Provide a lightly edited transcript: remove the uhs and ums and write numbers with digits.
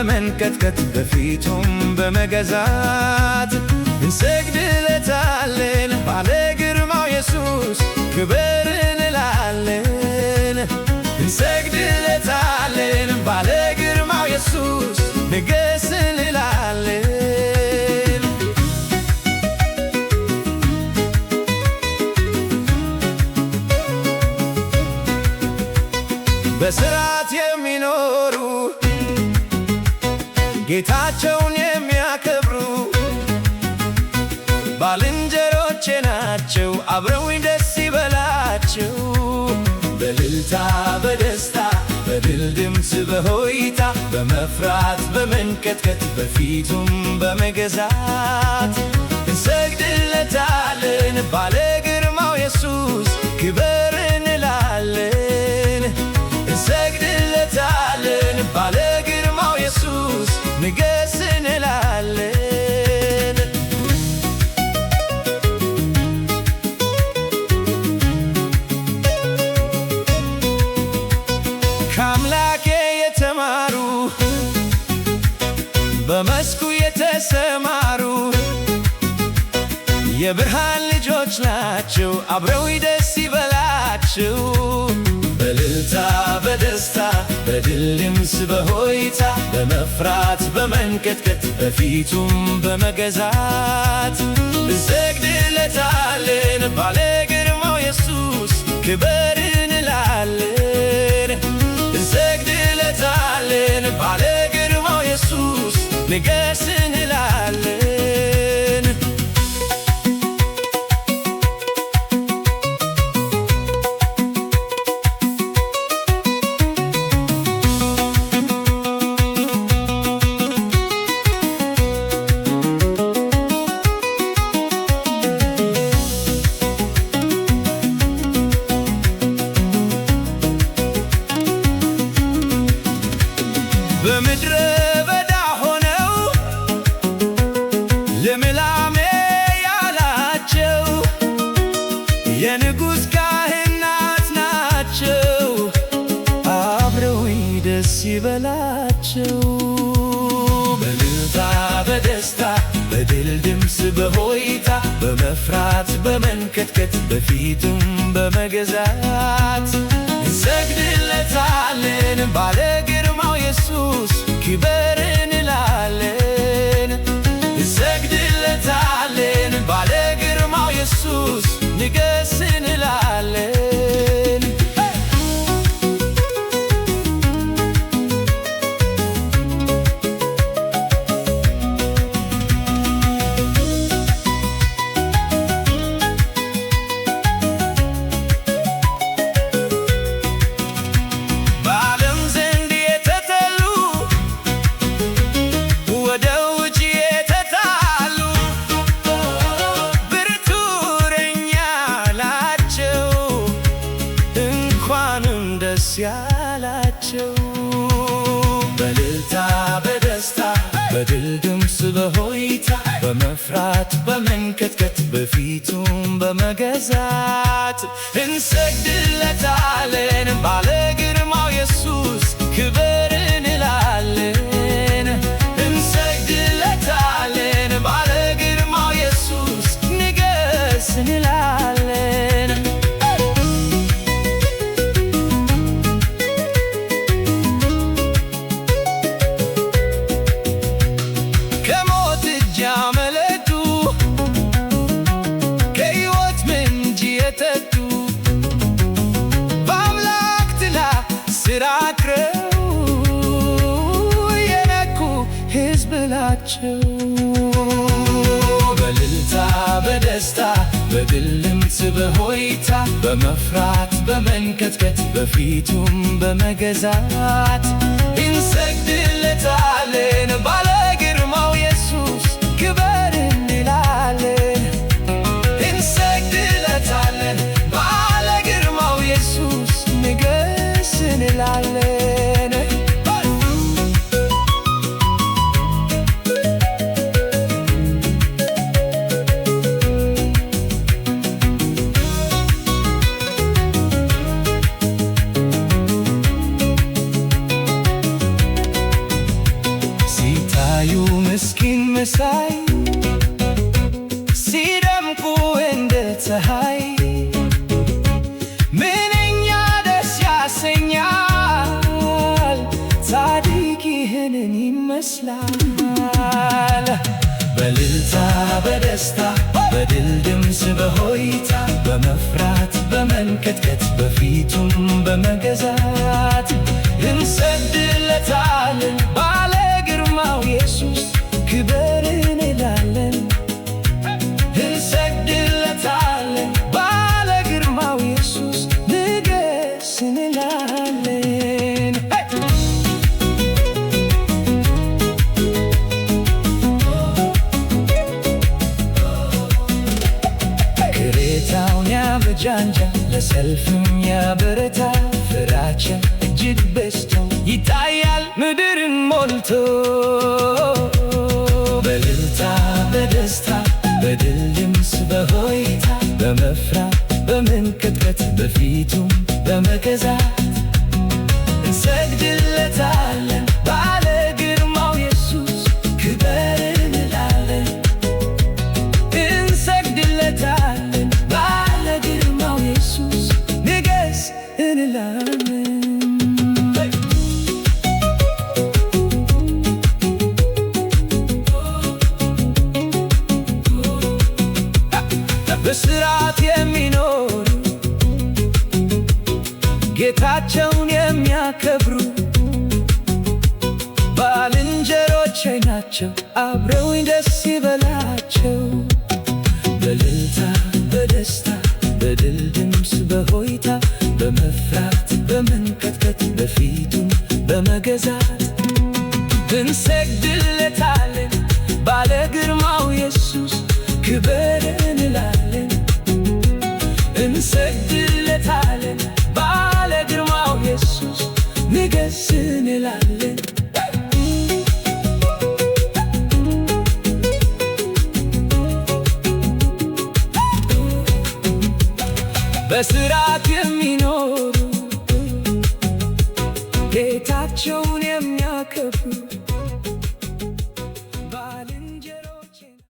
በመንቀጥቀጥ በፊቱም በመገዛት እንሰግድለታለን። ባለ ግርማው ኢየሱስ ክብር እንላለን። እንሰግድለታለን። ባለ ግርማው ኢየሱስ ንገስ እንላለን። በሥርዓት የሚኖሩ ጌታቸውን የሚያከብሩ ባልንጀሮቼ ናቸው። አብረውኝ ደስ ይበላቸው። በእልልታ በደስታ በድል ድምፅ በሆይታ በመፍራት በመንቀጥቀጥ በፊቱም በመገዛት እንሰግድለታለን። ባለ ግርማው ኢየሱስ ክብር እንላለን። እንሰግድለታለን። ባለ ግርማው ኢየሱስ ንገስ እንላለን። ከአምላኬ የተማሩ በመስኩ የተሰማሩ የብርሃን ልጆች ናቸው። አብረው ደስ ይበላቸው። በእልልታ በደስታ በድል ድምፅ በሆይታ በመፍራት በመንቀጥቀጥ በፊቱም በመገዛት እንሰግድለታለን። ባለ ግርማው ኢየሱስ ክብር እንላለን። እንሰግድለታለን። ባለ ግርማው ኢየሱስ ንገስ እንላለን። በምድረ በዳ ሆነው ልምላሜ ያላቸው የንጉሥ ካህናት ናቸው። አብረውኝ ደስ ይበላቸው። በእልልታ በደስታ በድል ድምፅ በሆይታ በመፍራት በመንቀጥቀጥ በፊቱም በመገዛት እንሰግድለታለን። ባለ ግርማው ኢየሱስ ክብር እንላለን። እንሰግድለታለን። ባለ ግርማው ኢየሱስ ንገስ እንላለን። ደስ ያላቸው በእልልታ በደስታ በድል ድምፅ በሆይታ በመፍራት በመንቀጥቀጥ በፊቱም በመገዛት እንሰግድለታለን። ባለ ግርማው ኢየሱስ ክብር እንላለን። እንሰግድለታለን። ባለ ግርማው ኢየሱስ ንገስ እንላለን። ስራክረው የነኩ ሕዝብ ናቸው። በእልልታ በደስታ በድል ድምፅ በሆይታ በመፍራት በመንቀጥቀጥ በፊቱም በመገዛት እንሰግድለታለን። ባለ ግርማው ኢየሱስ ክብር እንላለን። እንሰግድለታለን። ባለ ግርማው ኢየሱስ ንገስ እንላለን። ፀሐይ ምንኛ ደስ ያሰኛል። ጻድቅ ይህንን ይመስላል። በእልልታ በደስታ በድል ድምፅ በሆይታ በመፍራት በመንቀጥቀጥ በፊቱም በመገዛት እንሰግድለታለን። ባለ ግርማው ኢየሱስ ክበር እንላለን። እንሰግድለታለን። ባለ ግርማው ኢየሱስ ንገስ እንላለን። ቅሬታውን ያበጃጃ ለሰልፍም ያበረታ ፍራቻ እጅግ በዝቶ ይታያል ምድርን ሞልቶ። በእልልታ በደስታ በድል ድምፅ በሆይታ በመፍራት በመንቀጥቀጥ በፊቱም በመገዛት እንሰግድለታለን። ባለ ግርማው ኢየሱስ ክበር እንላለን። እንሰግድለታለን። ባለ ግርማው ኢየሱስ ንገስ እንላለን። በሥርዓት የሚኖሩ ጌታቸውን የሚያከብሩ ባልንጀሮቼ ናቸው። አብረውኝ ደስ ይበላቸው። በእልልታ በደስታ በድል ድምፅ በሆይታ በመፍራት በመንቀጥቀጥ በፊቱም በመገዛት እንሰግድለታለን። ባለ ግርማው ኢየሱስ ክበር እንላለን። እንሰግድለታለን። ባለ ግርማው ኢየሱስ ንገስ እንላለን። በሥርዓት የሚኖሩ ጌታቸውን